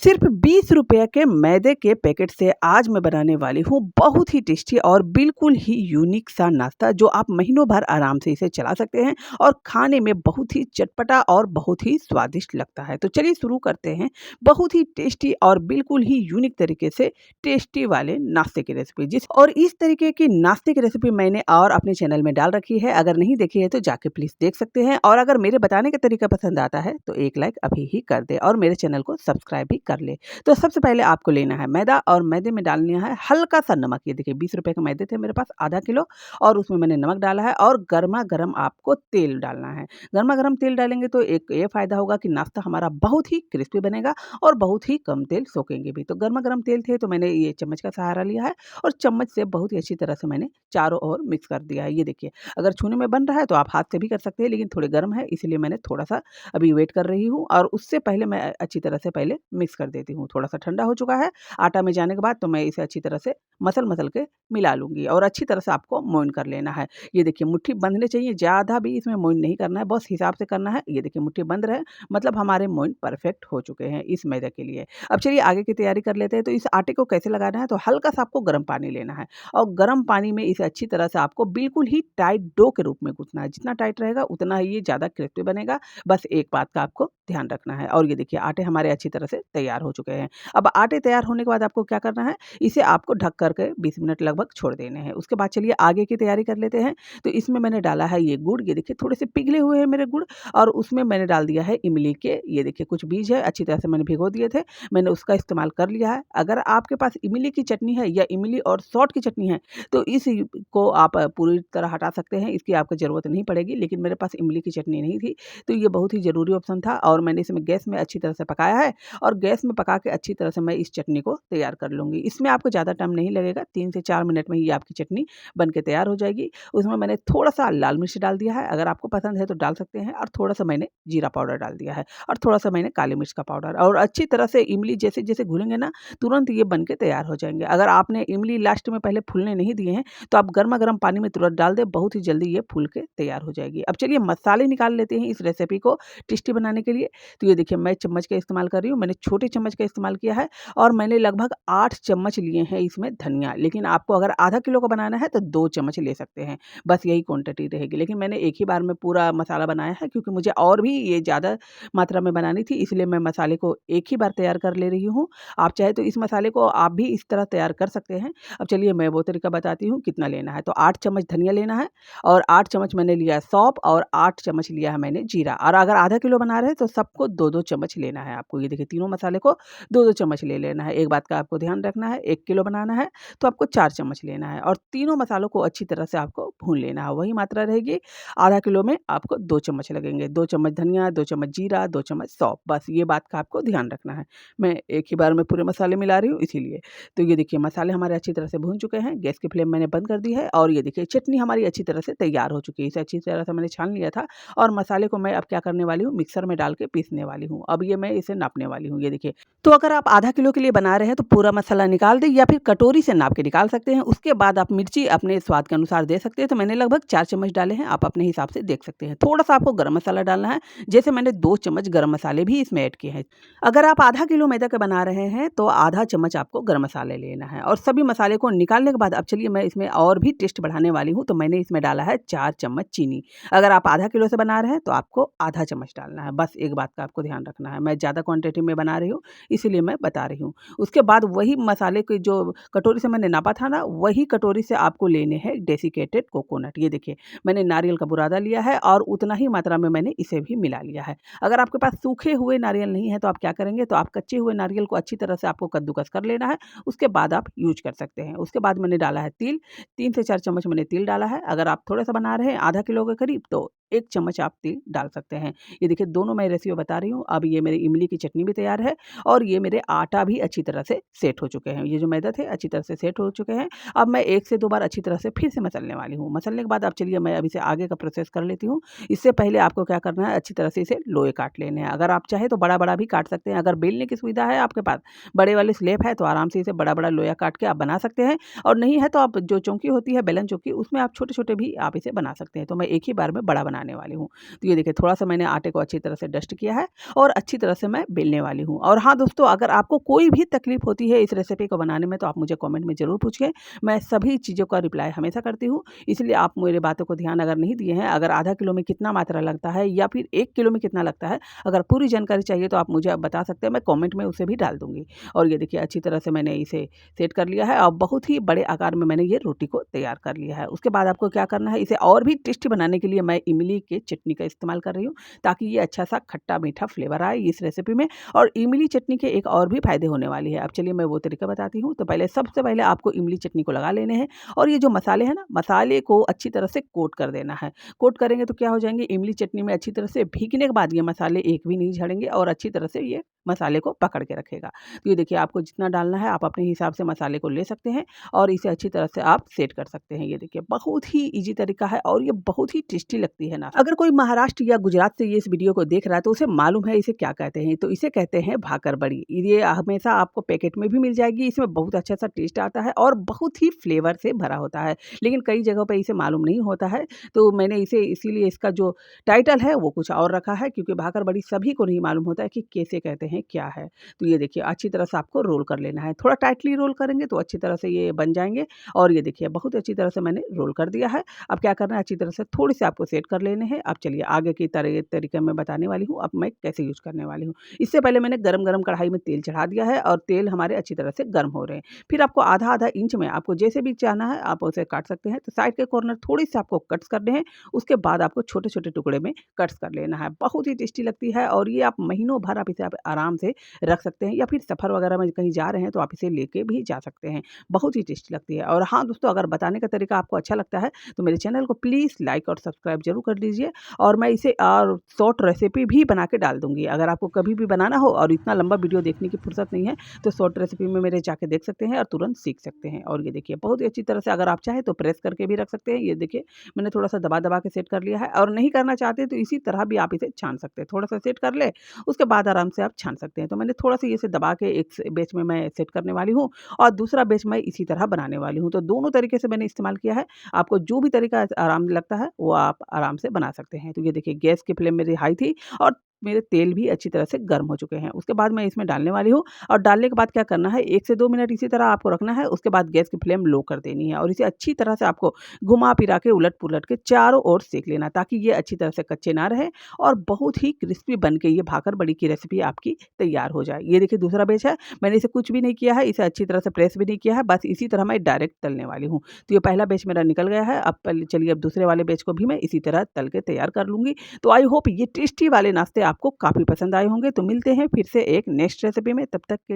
सिर्फ 20 रुपए के मैदे के पैकेट से आज मैं बनाने वाली हूँ बहुत ही टेस्टी और बिल्कुल ही यूनिक सा नाश्ता जो आप महीनों भर आराम से इसे चला सकते हैं और खाने में बहुत ही चटपटा और बहुत ही स्वादिष्ट लगता है। तो चलिए शुरू करते हैं बहुत ही टेस्टी और बिल्कुल ही यूनिक तरीके से टेस्टी वाले नाश्ते की रेसिपी। जिस और इस तरीके की नाश्ते की रेसिपी मैंने और अपने चैनल में डाल रखी है, अगर नहीं देखी है तो जाके प्लीज देख सकते हैं। और अगर मेरे बताने का तरीका पसंद आता है तो एक लाइक अभी ही कर दे और मेरे चैनल को सब्सक्राइब भी कर ले। तो सबसे पहले आपको लेना है मैदा और मैदे में डालना है हल्का सा नमक। ये देखिए 20 रुपए के मैदे थे मेरे पास आधा किलो और उसमें मैंने नमक डाला है और गर्मा गर्म आपको तेल डालना है। गर्मा गर्म तेल डालेंगे तो एक ये फायदा होगा कि नाश्ता हमारा बहुत ही क्रिस्पी बनेगा और बहुत ही कम तेल सोखेंगे भी। तो गर्मा गर्म तेल थे तो मैंने ये चम्मच का सहारा लिया है और चम्मच से बहुत ही अच्छी तरह से मैंने चारों ओर मिक्स कर दिया है। ये देखिए अगर छूने में बन रहा है तो आप हाथ से भी कर सकते हैं, लेकिन थोड़े गर्म है इसलिए मैंने थोड़ा सा अभी वेट कर रही हूँ और उससे पहले मैं अच्छी तरह से पहले मिक्स कर देती हूँ। थोड़ा-सा ठंडा हो चुका है आटा में जाने के बाद तो मैं इसे अच्छी तरह से मसल-मसल के मिला लूँगी और अच्छी तरह से आपको मोइन कर लेना है। ये देखिए मुट्ठी बंधने चाहिए, ज़्यादा भी इसमें मोइन नहीं करना है, बस हिसाब से करना है। ये देखिए मुट्ठी बंध रहे मतलब हमारे मोइन परफेक्ट हो चुके हैं इस मैदे के लिए। अब चलिए आगे की तैयारी कर लेते हैं। तो इस आटे को कैसे लगाना है, तो हल्का-सा आपको गर्म पानी लेना है और गर्म पानी में इसे अच्छी तरह से आपको बिल्कुल ही टाइट डो के रूप में गूँथना है। जितना टाइट रहेगा उतना ही ये ज़्यादा क्रिस्पी बनेगा। बस एक बात का आपको ध्यान रखना है। और ये देखिए आटे हमारे अच्छी तरह से तैयार हो चुके हैं। अब आटे तैयार होने के बाद आपको क्या करना है, इसे आपको ढक कर के 20 मिनट लगभग छोड़ देने हैं। उसके बाद चलिए आगे की तैयारी कर लेते हैं। तो इसमें मैंने डाला है ये गुड़। ये देखिए थोड़े से पिघले हुए हैं मेरे गुड़ और उसमें मैंने डाल दिया है इमली के, ये देखिए कुछ बीज है अच्छी तरह से मैंने भिगो दिए थे, मैंने उसका इस्तेमाल कर लिया है। अगर आपके पास इमली की चटनी है या इमली और सौंठ की चटनी है तो इस को आप पूरी तरह हटा सकते हैं, इसकी आपको ज़रूरत नहीं पड़ेगी। लेकिन मेरे पास इमली की चटनी नहीं थी तो ये बहुत ही ज़रूरी ऑप्शन था और मैंने इसमें गैस में अच्छी तरह से पकाया है और गैस में पका के अच्छी तरह से मैं इस चटनी को तैयार कर लूँगी। इसमें आपको ज़्यादा टाइम नहीं लगेगा, 3 से 4 मिनट में ही आपकी चटनी बन के तैयार हो जाएगी। उसमें मैंने थोड़ा-सा लाल मिर्च डाल दिया है, अगर आपको पसंद है तो डाल सकते हैं, और थोड़ा-सा मैंने जीरा पाउडर डाल दिया है और थोड़ा-सा मैंने काली मिर्च का पाउडर, और अच्छी तरह से इमली जैसे-जैसे घुलेंगे ना, तुरंत ये बन के तैयार हो जाएँगे। अगर आपने इमली लास्ट में पहले फूलने नहीं दिए हैं, तो आप गरमा-गरम पानी में तुरंत डाल दें, बहुत ही जल्दी ये फूल के तैयार हो जाएगी। अब चलिए मसाले निकाल लेते हैं इस रेसिपी को टेस्टी बनाने के लिए। तो ये देखिए मैं चम्मच का इस्तेमाल कर रही हूँ, मैंने छोटे चम्मच का इस्तेमाल किया है और मैंने लगभग 8 चम्मच लिए हैं इसमें धनिया। लेकिन आपको अगर आधा किलो का बनाना है तो 2 चम्मच ले सकते हैं, बस यही क्वांटिटी रहेगी। लेकिन मैंने एक ही बार में पूरा मसाला बनाया है क्योंकि मुझे और भी ये ज़्यादा मात्रा में बनानी थी, इसलिए मैं मसाले को एक ही बार तैयार कर ले रही हूँ। आप चाहे तो इस मसाले को आप भी इस तरह तैयार कर सकते हैं। अब चलिए मैं वो तरीका बताती हूँ कितना लेना है। तो 8 चम्मच धनिया लेना है और 8 चम्मच मैंने लिया सौंफ और 8 चम्मच लिया है मैंने जीरा, और अगर आधा किलो बना रहे हैं तो सबको 2-2 चम्मच लेना है आपको। ये देखिए तीनों मसाले को 2-2 चम्मच ले लेना है। एक बात का आपको ध्यान रखना है, 1 किलो बनाना है तो आपको 4 चम्मच लेना है और तीनों मसालों को अच्छी तरह से आपको भून लेना है। वही मात्रा रहेगी, आधा किलो में आपको 2 चम्मच लगेंगे। 2 चम्मच धनिया, 2 चम्मच जीरा, 2 चम्मच सौंफ, बस ये बात का आपको ध्यान रखना है। मैं एक ही बार में पूरे मसाले मिला रही हूँ इसीलिए। तो ये देखिए मसाले हमारे अच्छी तरह से भून चुके हैं, गैस की फ्लेम मैंने बंद कर दी है और ये देखिए चटनी हमारी अच्छी तरह से तैयार हो चुकी है। इसे अच्छी तरह से मैंने छान लिया था और मसाले को मैं अब क्या करने वाली हूँ, मिक्सर में डाल के पीसने वाली हूँ। अब ये मैं इसे नापने वाली हूँ। ये देखिए, तो अगर आप आधा किलो के लिए बना रहे हैं तो पूरा मसाला निकाल दें या फिर कटोरी से नाप के निकाल सकते हैं। उसके बाद आप मिर्ची अपने स्वाद के अनुसार दे सकते हैं। तो मैंने लगभग 4 चम्मच डाले हैं, आप अपने हिसाब से देख सकते हैं। थोड़ा-सा आपको गरम मसाला डालना है, जैसे मैंने 2 चम्मच गरम मसाले भी इसमें ऐड किए हैं। अगर आप आधा किलो मैदा का बना रहे हैं तो आधा चम्मच आपको गरम मसाले लेना है और सभी मसाले को निकालने के बाद अब चलिए मैं इसमें और भी टेस्ट बढ़ाने वाली हूँ। तो मैंने इसमें डाला है 4 चम्मच चीनी। अगर आप आधा किलो से बना रहे हैं तो आपको आधा चम्मच डालना है, बस एक बात का आपको ध्यान रखना है। मैं ज़्यादा क्वांटिटी में बना रही हूँ इसीलिए मैं बता रही हूँ। उसके बाद वही मसाले के जो कटोरी से मैंने नापा था ना, वही कटोरी से आपको लेने हैं डेसिकेटेड कोकोनट। ये देखिए मैंने नारियल का बुरादा लिया है और उतना ही मात्रा में मैंने इसे भी मिला लिया है। अगर आपके पास सूखे हुए नारियल नहीं है तो आप क्या करेंगे, तो आप कच्चे हुए नारियल को अच्छी तरह से आपको कद्दूकस कर लेना है, उसके बाद आप यूज़ कर सकते हैं। उसके बाद मैंने डाला है तिल, 3 से 4 चम्मच मैंने तिल डाला है। अगर आप थोड़ा-सा बना रहे हैं आधा किलो के करीब तो 1 चम्मच आप तिल डाल सकते हैं। ये देखिए दोनों मैं रेसिपी बता रही हूँ। अब ये मेरी इमली की चटनी भी तैयार है और ये मेरे आटा भी अच्छी तरह से सेट हो चुके हैं। ये जो मैदा थे अच्छी तरह से सेट हो चुके हैं। अब मैं 1 से 2 बार अच्छी तरह से फिर से मसलने वाली हूँ। मसलने के बाद अब चलिए मैं अब इसे आगे का प्रोसेस कर लेती हूँ। इससे पहले आपको क्या करना है, अच्छी तरह से इसे लोए काट लेने हैं। अगर आप चाहें तो बड़ा-बड़ा भी काट सकते हैं। अगर बेलने की सुविधा है आपके पास, बड़े वाले स्लेब है तो आराम से इसे बड़ा-बड़ा लोया काट के आप बना सकते हैं, और नहीं है तो आप जो चौंकी होती है बेलन चौंकी, उसमें आप छोटे-छोटे भी आप इसे बना सकते हैं। तो मैं एक ही बार में बड़ा बना बनाने वाली हूँ। तो ये देखिए थोड़ा-सा मैंने आटे को अच्छी तरह से डस्ट किया है और अच्छी तरह से मैं बेलने वाली हूँ। और हाँ दोस्तों, अगर आपको कोई भी तकलीफ़ होती है इस रेसिपी को बनाने में तो आप मुझे कमेंट में ज़रूर पूछिए। मैं सभी चीज़ों का रिप्लाई हमेशा करती हूँ, इसलिए आप मेरी बातों को ध्यान अगर नहीं दिए हैं, अगर आधा किलो में कितना मात्रा लगता है या फिर 1 किलो में कितना लगता है, अगर पूरी जानकारी चाहिए तो आप मुझे अब बता सकते हैं, मैं कमेंट में उसे भी डाल दूँगी। और ये देखिए अच्छी तरह से मैंने इसे सेट कर लिया है और बहुत ही बड़े आकार में मैंने ये रोटी को तैयार कर लिया है। उसके बाद आपको क्या करना है, इसे और भी टेस्टी बनाने के लिए मैं इमली के चटनी का इस्तेमाल कर रही हूँ, ताकि ये अच्छा-सा खट्टा-मीठा फ्लेवर आए इस रेसिपी में। और इमली चटनी के एक और भी फ़ायदे होने वाली है। अब चलिए मैं वो तरीका बताती हूँ। तो पहले सबसे पहले आपको इमली चटनी को लगा लेने हैं और ये जो मसाले हैं ना, मसाले को अच्छी तरह से कोट कर देना है। कोट करेंगे तो क्या हो जाएँगे, इमली चटनी में अच्छी तरह से भीगने के बाद ये मसाले एक भी नहीं झड़ेंगे और अच्छी तरह से ये मसाले को पकड़ के रखेगा। तो ये देखिए आपको जितना डालना है आप अपने हिसाब से मसाले को ले सकते हैं और इसे अच्छी तरह से आप सेट कर सकते हैं। ये देखिए बहुत ही ईज़ी तरीका है और ये बहुत ही टेस्टी लगती है ना। अगर कोई महाराष्ट्र या गुजरात से ये इस वीडियो को देख रहा है तो उसे मालूम है इसे क्या कहते हैं, तो इसे कहते हैं भाकर बड़ी। ये हमेशा आपको पैकेट में भी मिल जाएगी, इसमें बहुत अच्छा सा टेस्ट आता है और बहुत ही फ्लेवर से भरा होता है। लेकिन कई जगहों पे इसे मालूम नहीं होता है, तो मैंने इसे इसीलिए इसका जो टाइटल है वो कुछ और रखा है, क्योंकि भाकर बड़ी सभी को नहीं मालूम होता है कि कैसे कहते हैं, क्या है। तो ये देखिए अच्छी तरह से आपको रोल कर लेना है। थोड़ा टाइटली रोल करेंगे तो अच्छी तरह से ये बन जाएँगे और ये देखिए बहुत अच्छी तरह से मैंने रोल कर दिया है। अब क्या करना है, अच्छी तरह से थोड़ी-सी आपको सेट कर लेने हैं। अब चलिए आगे की तरीके मैं बताने वाली हूँ, अब मैं कैसे यूज़ करने वाली हूँ। इससे पहले मैंने गरम-गरम कढ़ाई में तेल चढ़ा दिया है और तेल हमारे अच्छी तरह से गर्म हो रहे हैं। फिर आपको आधा-आधा इंच में आपको जैसे भी चाहना है आप उसे काट सकते हैं। तो साइड के कॉर्नर थोड़ी-सी आपको कट्स करने हैं, उसके बाद आपको छोटे-छोटे टुकड़े में कट्स कर लेना है। बहुत ही टेस्टी लगती है और ये आप महीनों भर आप इसे आप आराम से रख सकते हैं या फिर सफ़र वगैरह में कहीं जा रहे हैं तो आप इसे लेके भी जा सकते हैं। बहुत ही टेस्टी लगती है। और हाँ दोस्तों, अगर बताने का तरीका आपको अच्छा लगता है तो मेरे चैनल को प्लीज़ लाइक और सब्सक्राइब ज़रूर कर लीजिए और मैं इसे और शॉर्ट रेसिपी भी बना के डाल दूँगी। अगर आपको कभी भी बनाना हो और इतना लंबा वीडियो देखने की फुर्सत नहीं है तो शॉर्ट रेसिपी में मेरे जाके देख सकते हैं और तुरंत सीख सकते हैं। और ये देखिए बहुत ही अच्छी तरह से अगर आप चाहें तो प्रेस करके भी रख सकते हैं। ये देखिए मैंने थोड़ा-सा दबा-दबा के सेट कर लिया है और नहीं करना चाहते तो इसी तरह भी आप इसे छान सकते हैं। थोड़ा-सा सेट कर ले, उसके बाद आराम से आप छान सकते हैं। तो मैंने थोड़ा-सा इसे दबा के एक बैच में मैं सेट करने वाली हूँ और दूसरा बैच मैं इसी तरह बनाने वाली हूँ। तो दोनों तरीके से मैंने इस्तेमाल किया है। आपको जो भी तरीका आराम लगता है वो आप आराम से बना सकते हैं। तो ये देखिए गैस की फ्लेम मेरी हाई थी और मेरे तेल भी अच्छी तरह से गर्म हो चुके हैं। उसके बाद मैं इसमें डालने वाली हूँ और डालने के बाद क्या करना है, 1 से 2 मिनट इसी तरह आपको रखना है। उसके बाद गैस की फ्लेम लो कर देनी है और इसे अच्छी तरह से आपको घुमा-फिरा के उलट-पुलट के चारों ओर सेंक लेना, ताकि ये अच्छी तरह से कच्चे ना रहे और बहुत ही क्रिस्पी बन के ये भाकर बड़ी की रेसिपी आपकी तैयार हो जाए। ये देखिए दूसरा बैच है, मैंने इसे कुछ भी नहीं किया है, इसे अच्छी तरह से प्रेस भी नहीं किया है, बस इसी तरह मैं डायरेक्ट तलने वाली हूँ। तो ये पहला बैच मेरा निकल गया है। अब चलिए अब दूसरे वाले बैच को भी मैं इसी तरह तल के तैयार कर लूँगी। तो आई होप ये टेस्टी वाले नाश्ते आपको काफ़ी पसंद आए होंगे। तो मिलते हैं फिर से एक नेक्स्ट रेसिपी में, तब तक के